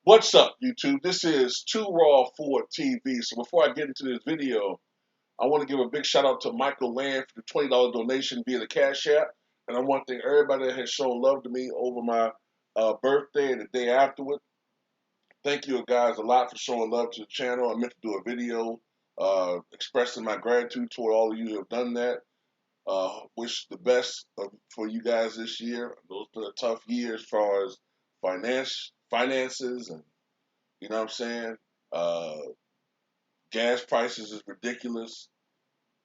What's up, YouTube? This is Too Raw for TV. So before I get into this video, I want to give a big shout out to Michael Land for the $20 donation via the Cash App. And I want to thank everybody that has shown love to me over my birthday and the day afterward. Thank you guys a lot for showing love to the channel. I meant to do a video expressing my gratitude toward all of you who have done that. Wish the best for you guys this year. Those been a tough year as far as finances and you know what I'm saying? Uh, Gas prices is ridiculous,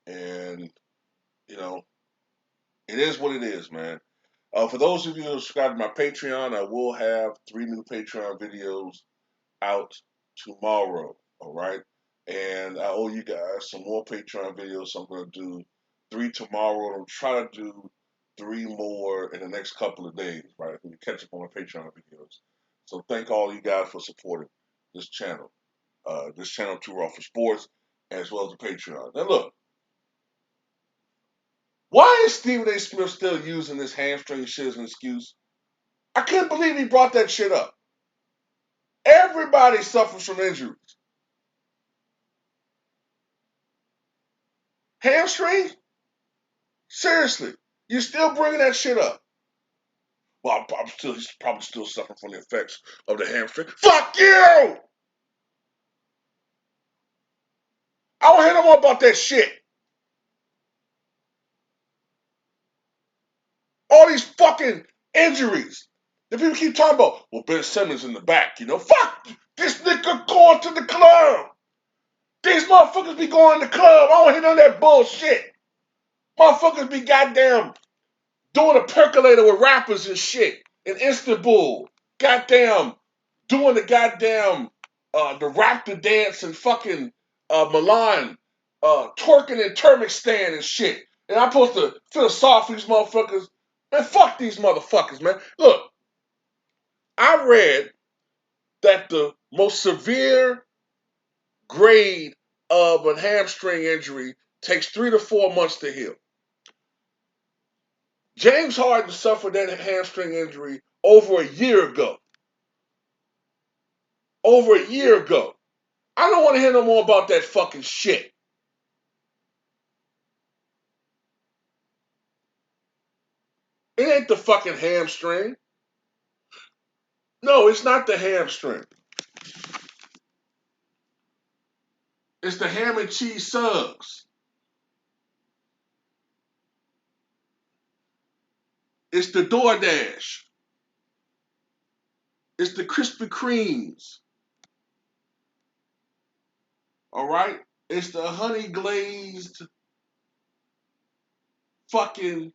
and you know it is what it is, man. For those of you who subscribe to my Patreon, I will have 3 new Patreon videos out tomorrow. All right, and I owe you guys some more Patreon videos, so I'm going to do 3 tomorrow. I'm trying to do 3 more in the next couple of days. Right, we catch up on my Patreon videos. So thank all you guys for supporting this channel. This channel Too Raw for Sports, as well as the Patreon. Now look, why is Stephen A. Smith still using this hamstring shit as an excuse? I couldn't believe he brought that shit up. Everybody suffers from injuries. Hamstring? Seriously, you still bringing that shit up? Well, he's probably still suffering from the effects of the hamstring. Fuck you! I don't hear no more about that shit. All these fucking injuries. The people keep talking about, well, Ben Simmons in the back, Fuck! This nigga going to the club. These motherfuckers be going to the club. I don't hear none of that bullshit. Motherfuckers be goddamn doing a percolator with rappers and shit in Istanbul. Goddamn doing the goddamn the raptor dance in fucking Milan. Twerking in Turkmenistan and shit. And I'm supposed to feel sorry for these motherfuckers. Man, fuck these motherfuckers, man. Look, I read that the most severe grade of a hamstring injury takes 3 to 4 months to heal. James Harden suffered that hamstring injury over a year ago. Over a year ago. I don't want to hear no more about that fucking shit. It ain't the fucking hamstring. No, it's not the hamstring. It's the ham and cheese subs. It's the DoorDash. It's the Krispy Kremes. All right? It's the honey glazed fucking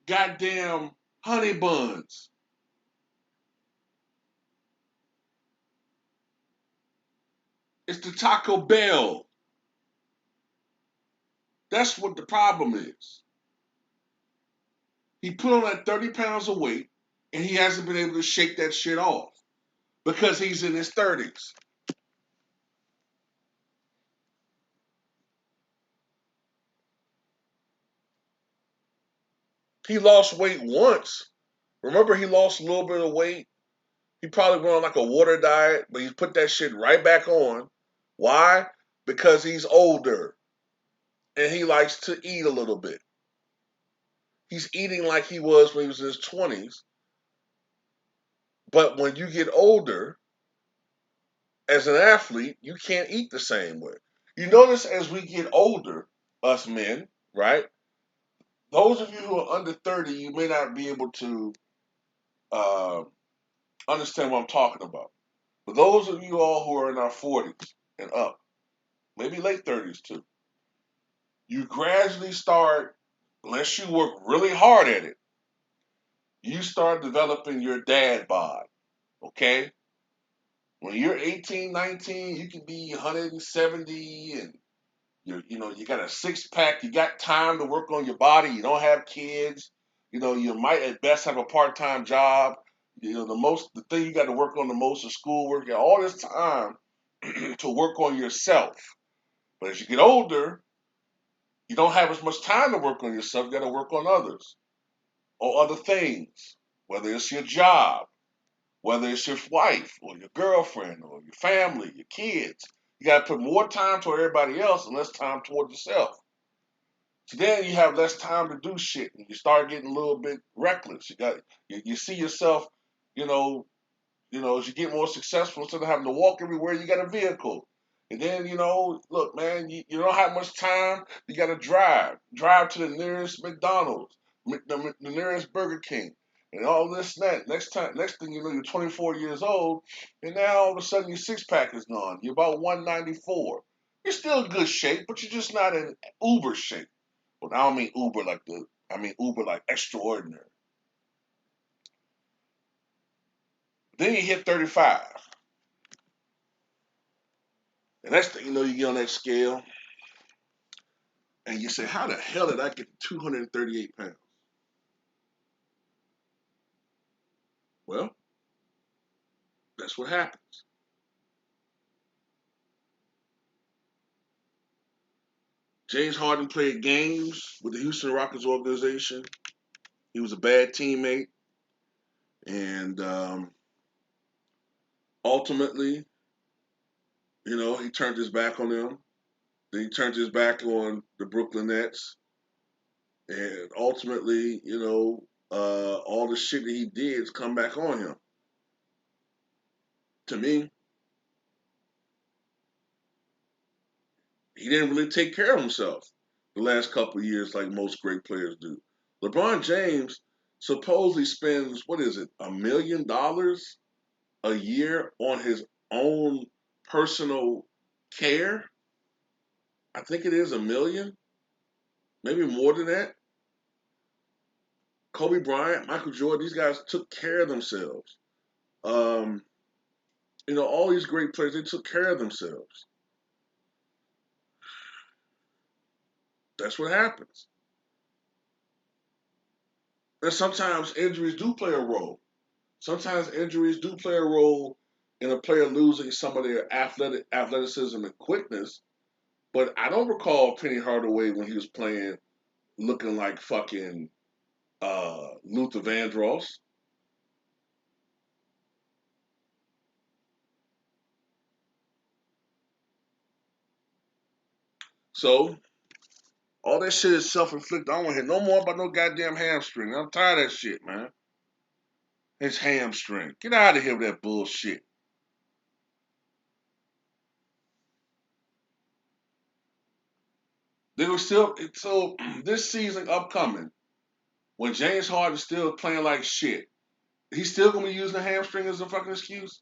goddamn honey buns. It's the Taco Bell. That's what the problem is. He put on that 30 pounds of weight, and he hasn't been able to shake that shit off because he's in his 30s. He lost weight once. Remember, he lost a little bit of weight. He probably went on like a water diet, but he's put that shit right back on. Why? Because he's older and he likes to eat a little bit. He's eating like he was when he was in his 20s. But when you get older, as an athlete, you can't eat the same way. You notice as we get older, us men, right? Those of you who are under 30, you may not be able to uh, understand what I'm talking about. But those of you all who are in our 40s and up, maybe late 30s too, you gradually start, unless you work really hard at it, you start developing your dad bod, okay? When you're 18, 19, you can be 170 and you got a 6-pack, you got time to work on your body, you don't have kids, you might at best have a part-time job. The thing you got to work on the most is schoolwork. You got all this time to work on yourself. But as you get older, you don't have as much time to work on yourself. You got to work on others or other things, whether it's your job, whether it's your wife or your girlfriend or your family, your kids. You got to put more time toward everybody else and less time toward yourself. So then you have less time to do shit, and you start getting a little bit reckless. You see yourself, you know, as you get more successful, instead of having to walk everywhere, you got a vehicle. And then, look, man, you don't have much time. You got to drive. Drive to the nearest McDonald's, the nearest Burger King, and all this and that. Next thing you know, you're 24 years old, and now all of a sudden your six pack is gone. You're about 194. You're still in good shape, but you're just not in uber shape. Well, I don't mean uber like I mean uber like extraordinary. Then you hit 35. The next thing you know, you get on that scale and you say, how the hell did I get to 238 pounds? Well, that's what happens. James Harden played games with the Houston Rockets organization. He was a bad teammate. And ultimately, he turned his back on them. Then he turned his back on the Brooklyn Nets. And ultimately, all the shit that he did is come back on him. To me, he didn't really take care of himself the last couple of years like most great players do. LeBron James supposedly spends, what is it, $1 million a year on his own personal care. I think it is 1 million, maybe more than that. Kobe Bryant, Michael Jordan, these guys took care of themselves. Um, all these great players, they took care of themselves. That's what happens. And sometimes injuries do play a role. Sometimes injuries do play a role in a player losing some of their athleticism and quickness. But I don't recall Penny Hardaway when he was playing looking like fucking Luther Vandross. So all that shit is self-inflicted. I don't want to hear no more about no goddamn hamstring. I'm tired of that shit, man. It's hamstring. Get out of here with that bullshit. They were still so this season upcoming when James Harden's still playing like shit. He's still gonna be using the hamstring as a fucking excuse.